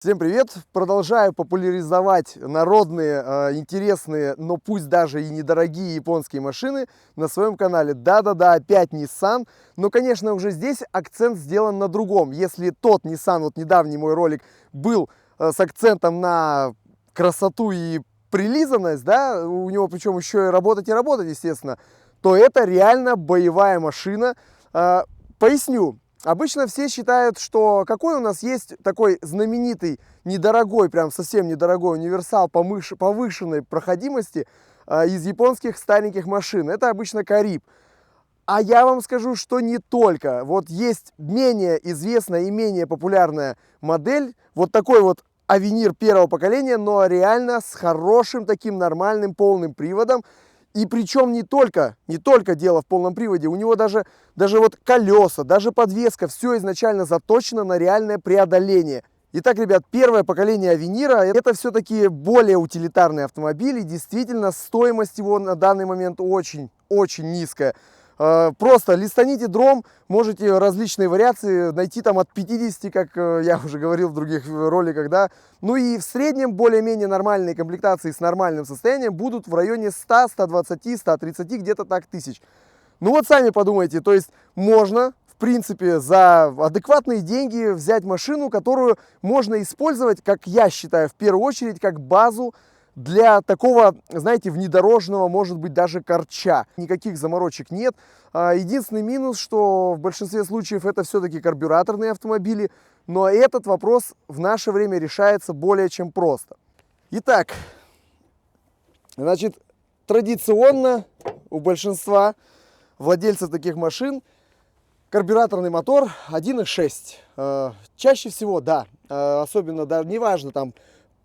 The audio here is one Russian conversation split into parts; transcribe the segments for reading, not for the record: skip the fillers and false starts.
Всем привет! Продолжаю популяризовать народные, интересные, но пусть даже и недорогие японские машины на своем канале. Да-да-да, опять Nissan. Но, конечно, уже здесь акцент сделан на другом. Если тот Nissan, вот недавний мой ролик, был с акцентом на красоту и прилизанность, да, у него причем еще и работать, естественно, то это реально боевая машина. Поясню. Обычно все считают, что какой у нас есть такой знаменитый, недорогой, прям совсем недорогой универсал повышенной проходимости из японских стареньких машин. Это обычно Кариб. А я вам скажу, что не только. Вот есть менее известная и менее популярная модель, вот такой вот Авенир первого поколения, но реально с хорошим таким нормальным полным приводом. И причем не только дело в полном приводе, у него даже вот колеса, даже подвеска, все изначально заточено на реальное преодоление. Итак, ребят, первое поколение Авенира, это все-таки более утилитарный автомобиль, и действительно стоимость его на данный момент очень низкая. Просто листаните дром, можете различные вариации найти там от 50, как я уже говорил в других роликах, да. Ну и в среднем более-менее нормальные комплектации с нормальным состоянием будут в районе 100, 120, 130, где-то так тысяч. Ну вот сами подумайте, то есть можно, в принципе, за адекватные деньги взять машину, которую можно использовать, как я считаю, в первую очередь, как базу для такого, знаете, внедорожного, может быть, даже корча. Никаких заморочек нет. Единственный минус, что в большинстве случаев это все-таки карбюраторные автомобили, но этот вопрос в наше время решается более чем просто. Итак, значит, традиционно у большинства владельцев таких машин карбюраторный мотор 1.6. Чаще всего, да, особенно, да, неважно, там,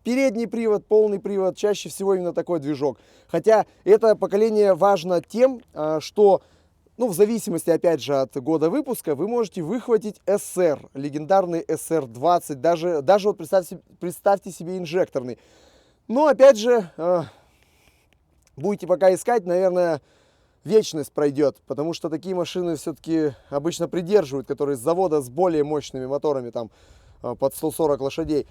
передний привод, полный привод, чаще всего именно такой движок. Хотя это поколение важно тем, что, ну, в зависимости, опять же, от года выпуска, вы можете выхватить SR, легендарный SR20, даже вот представьте себе инжекторный. Но, опять же, будете пока искать, наверное, вечность пройдет, потому что такие машины все-таки обычно придерживают, которые с завода с более мощными моторами, там, под 140 лошадей.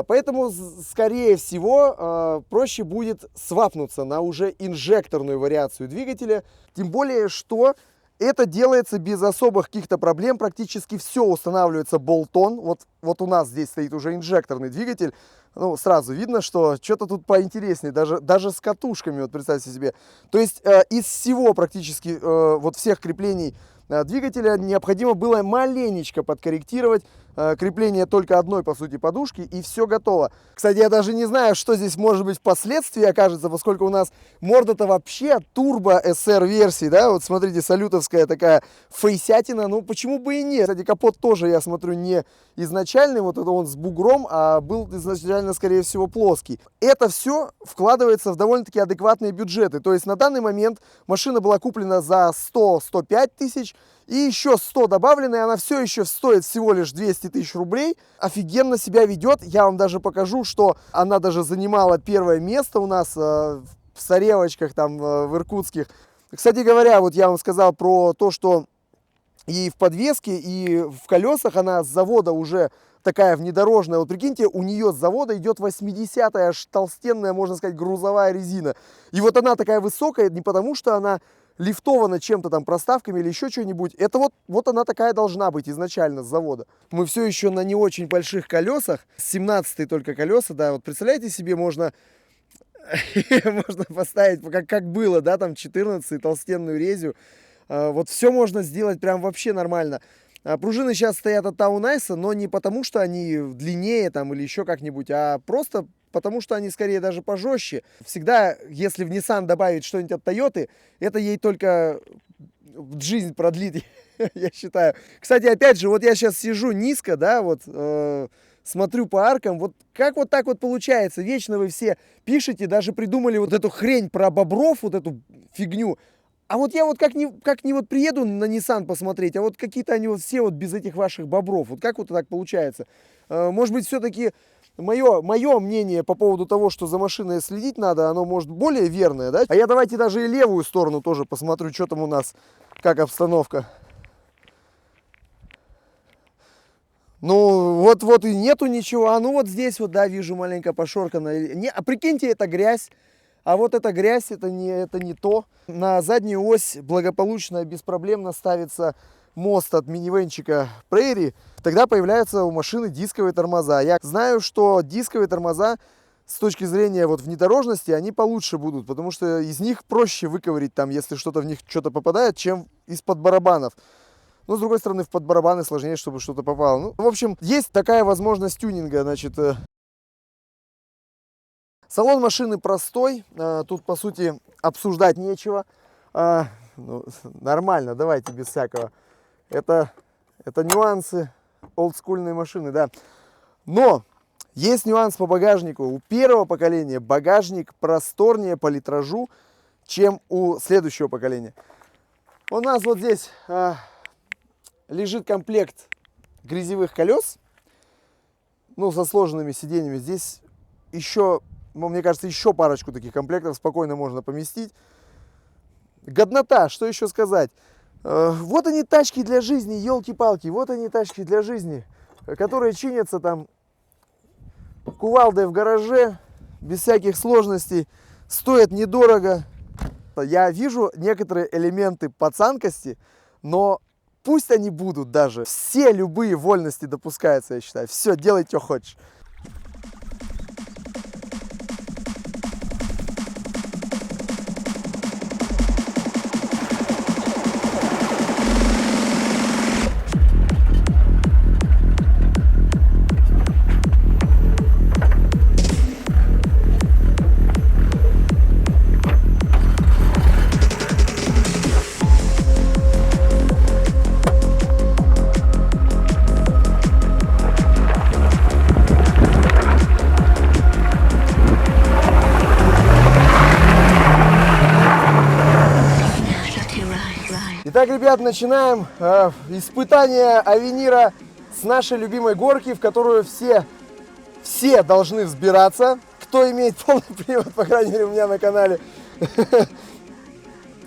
Поэтому, скорее всего, проще будет свапнуться на уже инжекторную вариацию двигателя. Тем более, что это делается без особых каких-то проблем. Практически все устанавливается болтон. Вот у нас здесь стоит уже инжекторный двигатель. Ну, сразу видно, что что-то тут поинтереснее, даже с катушками, вот представьте себе. То есть из всего практически, вот всех креплений двигателя необходимо было маленечко подкорректировать крепление только одной, по сути, подушки, и все готово. Кстати, я даже не знаю, что здесь может быть впоследствии окажется, поскольку у нас морда-то вообще турбо SR версии, да, вот смотрите, салютовская такая фейсятина, ну почему бы и нет. Кстати, капот тоже, я смотрю, не изначальный, вот это он с бугром, а был изначально, скорее всего, плоский. Это все вкладывается в довольно-таки адекватные бюджеты, то есть на данный момент машина была куплена за 100-105 тысяч, и еще 100 добавленные, она все еще стоит всего лишь 200 тысяч рублей. Офигенно себя ведет. Я вам даже покажу, что она даже занимала первое место у нас в соревочках там в иркутских. Кстати говоря, вот я вам сказал про то, что и в подвеске, и в колесах она с завода уже такая внедорожная. Вот прикиньте, у нее с завода идет 80-я аж толстенная, можно сказать, грузовая резина. И вот она такая высокая не потому, что она лифтована чем-то там, проставками или еще что-нибудь. Это вот она такая должна быть изначально с завода. Мы все еще на не очень больших колесах, 17-е только колеса, да, вот представляете себе, можно поставить, как было, да, там 14-й толстенную резью. Вот все можно сделать прям вообще нормально. Пружины сейчас стоят от Таунайса, но не потому, что они длиннее там или еще как-нибудь, а просто потому, что они скорее даже пожестче. Всегда, если в Nissan добавить что-нибудь от Toyota, это ей только жизнь продлит, я считаю. Кстати, опять же, вот я сейчас сижу низко, да, вот смотрю по аркам, вот как вот так вот получается. Вечно вы все пишете, даже придумали вот эту хрень про бобров, вот эту фигню. А вот я вот как не вот приеду на Nissan посмотреть, а вот какие-то они вот все вот без этих ваших бобров. Вот как вот так получается? Может быть, все-таки мое мнение по поводу того, что за машиной следить надо, оно может более верное, да? А я давайте даже и левую сторону тоже посмотрю, что там у нас, как обстановка. Ну, вот и нету ничего. А ну вот здесь вот, да, вижу маленько пошоркано. А прикиньте, это грязь. А вот эта грязь, это не то. На заднюю ось благополучно, беспроблемно ставится мост от минивенчика Prairie. Тогда появляются у машины дисковые тормоза. Я знаю, что дисковые тормоза с точки зрения вот внедорожности, они получше будут, потому что из них проще выковырить там, если что-то в них что-то попадает, чем из-под барабанов. Но, с другой стороны, в подбарабаны сложнее, чтобы что-то попало. Ну, в общем, есть такая возможность тюнинга, значит. Салон машины простой, тут, по сути, обсуждать нечего. Ну, нормально, давайте без всякого. Это нюансы олдскульной машины, да. Но есть нюанс по багажнику. У первого поколения багажник просторнее по литражу, чем у следующего поколения. У нас вот здесь лежит комплект грязевых колес, ну, со сложенными сиденьями. Здесь еще, мне кажется, еще парочку таких комплектов спокойно можно поместить. Годнота, что еще сказать? Вот они, тачки для жизни, елки-палки, вот они, тачки для жизни, которые чинятся там кувалдой в гараже, без всяких сложностей, стоят недорого. Я вижу некоторые элементы пацанкости, но пусть они будут даже. Все любые вольности допускаются, я считаю. Все, делай, что хочешь. Итак, ребят, начинаем испытание Авенира с нашей любимой горки, в которую все должны взбираться, кто имеет полный привод, по крайней мере, у меня на канале.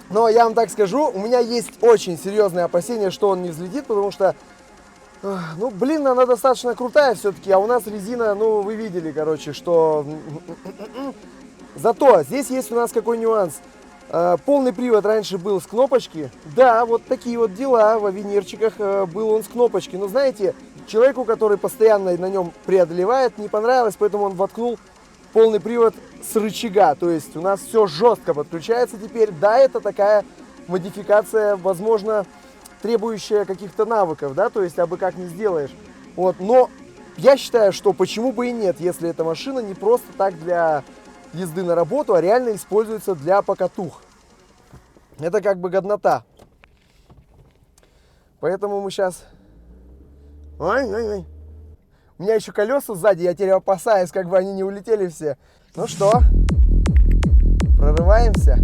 Но я вам так скажу, у меня есть очень серьезные опасения, что он не взлетит, потому что, ну, блин, она достаточно крутая все-таки, а у нас резина, ну, вы видели, короче, что... Зато здесь есть у нас какой нюанс. Полный привод раньше был с кнопочки. Да, вот такие вот дела в авенирчиках, был он с кнопочки. Но знаете, человеку, который постоянно на нем преодолевает, не понравилось, поэтому он воткнул полный привод с рычага. То есть у нас все жестко подключается теперь. Да, это такая модификация, возможно, требующая каких-то навыков, да, то есть абы как не сделаешь. Вот, но я считаю, что почему бы и нет, если эта машина не просто так для езды на работу, а реально используется для покатух. Это как бы годнота. Поэтому мы сейчас... Ой. У меня еще колеса сзади, я теперь опасаюсь, как бы они не улетели все. Ну что, прорываемся.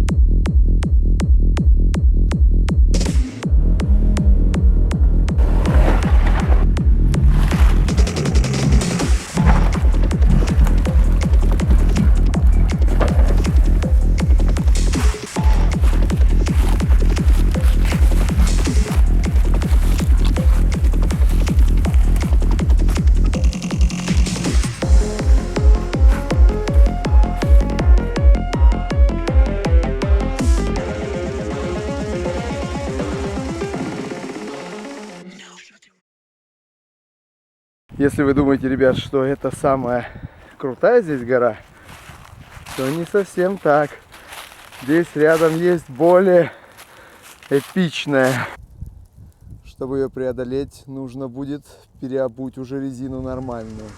Если вы думаете, ребят, что это самая крутая здесь гора, то не совсем так. Здесь рядом есть более эпичная. Чтобы ее преодолеть, нужно будет переобуть уже резину нормальную.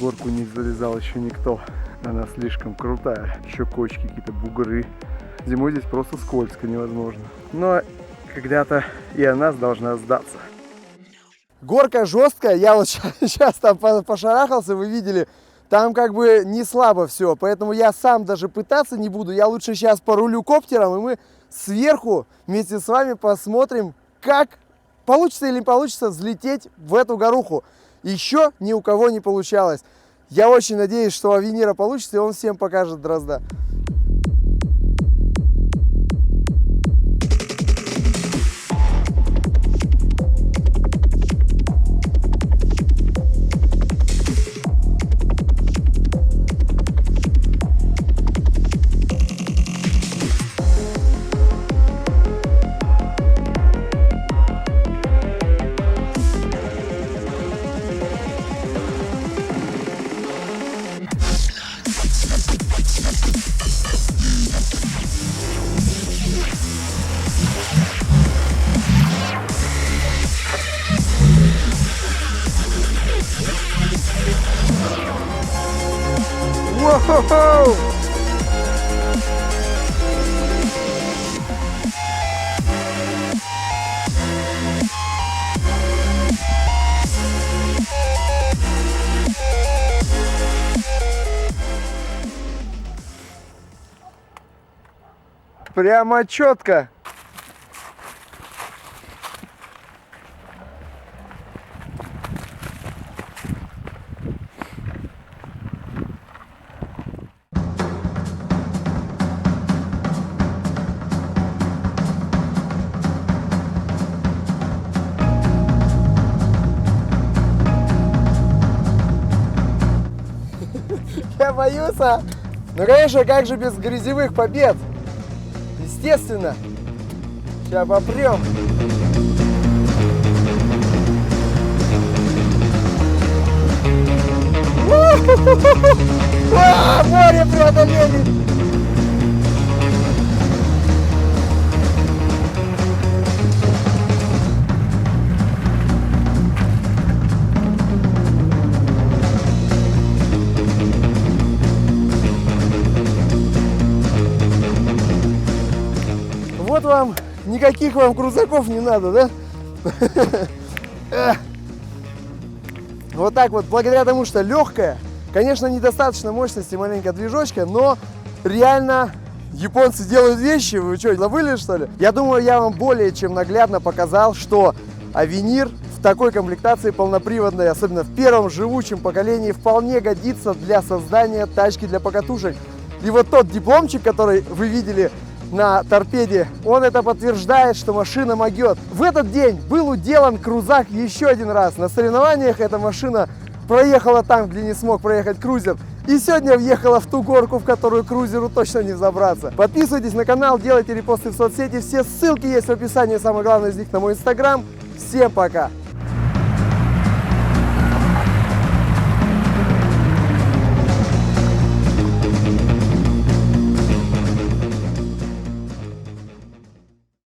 горку не залезал еще никто. Она слишком крутая. Еще кочки, какие-то бугры. Зимой здесь просто скользко, невозможно. Но когда-то и она должна сдаться. Горка жесткая. Я вот сейчас там пошарахался, вы видели. Там как бы не слабо все. Поэтому я сам даже пытаться не буду. Я лучше сейчас порулю коптером, и мы сверху вместе с вами посмотрим, как получится или не получится взлететь в эту горуху. Еще ни у кого не получалось. Я очень надеюсь, что у Авенира получится, и он всем покажет дрозда. Воу-хоу-хоу! Прямо четко. Я боюсь, а? Ну, конечно, как же без грязевых побед? Естественно. Сейчас попрем. Море преодолели. Вот вам, никаких вам крузаков не надо, да? Вот так вот, благодаря тому, что легкая, конечно, недостаточно мощности маленькая движочка, но реально японцы делают вещи. Вы что, забыли, что ли? Я думаю, я вам более чем наглядно показал, что Авенир в такой комплектации полноприводной, особенно в первом живучем поколении, вполне годится для создания тачки для покатушек. И вот тот дипломчик, который вы видели на торпеде, он это подтверждает, что машина могет. В этот день был уделан крузак еще один раз. На соревнованиях эта машина проехала там, где не смог проехать крузер. И сегодня въехала в ту горку, в которую крузеру точно не забраться. Подписывайтесь на канал, делайте репосты в соцсети. Все ссылки есть в описании, самое главное из них на мой инстаграм. Всем пока!